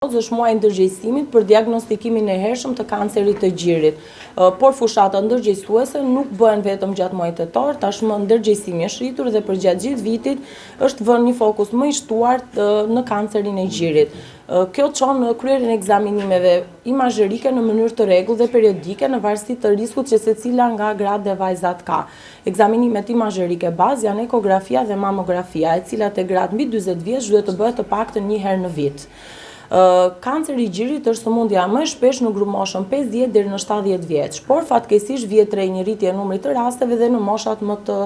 Është muaji i ndërgjegjësimit për diagnostikimin e hershëm të kancerit të gjirit. Por fushata ndërgjegjësuese nuk bëhen vetëm gjatë muajit tetor, tashmë ndërgjegjësimi është rritur dhe për gjatë gjithë vitit është vënë një fokus më i shtuar në kancerin e gjirit. Kjo çon kryerjen e ekzaminimeve imazherike në mënyrë të rregullt dhe periodike në varësi të riskut që secila nga gratë dhe vajzat ka. Ekzaminimet imazherike bazë janë ekografia dhe mamografia, e cilat e gratë mbi 40 vjeç duhet të bëhet të paktën një herë në vit. Kanceri i gjirit është sëmundja më e shpesh në grumoshën 50 deri në 70 vjeç, por fatkeqësisht vjet re një rritje e numrit të rasteve dhe në moshat më të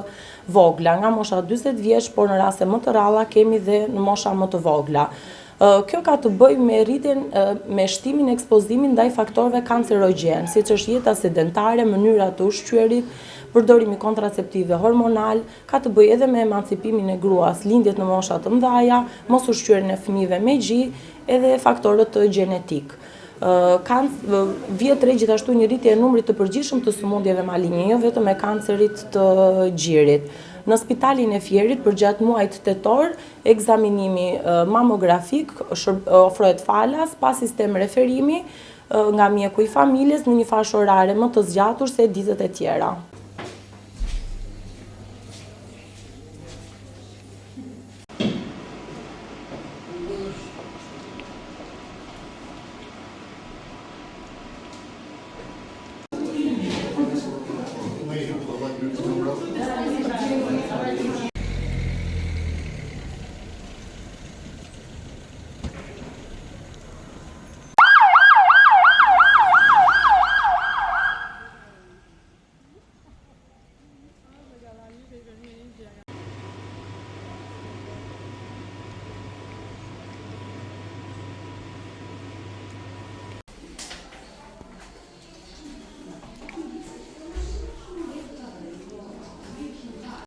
vogla, nga mosha 40 vjeç, por në raste më të rralla kemi dhe në mosha më të vogla. Kjo ka të bëjë me rritjen me shtimin e ekspozimit ndaj faktorëve kancerogjen, siç është jeta sedentare, mënyra të ushqyerit, përdorimi kontraceptive hormonal, ka të bëjë edhe me emancipimin e gruas, lindjet në mosha të mëdha, mos ushqyerjen e fëmijëve me gji, edhe faktorët të gjenetik. Vjet re gjithashtu një rritje e numrit të përgjithshëm të sëmundjeve maligne, jo vetëm e kancerit të gjirit. Në Spitalin e Fierit për gjatë muajit tetor, ekzaminimi mamografik ofrohet falas pa sistem referimi nga mjeku i familjes në një fashë orare më të zgjatur se ditët e tjera.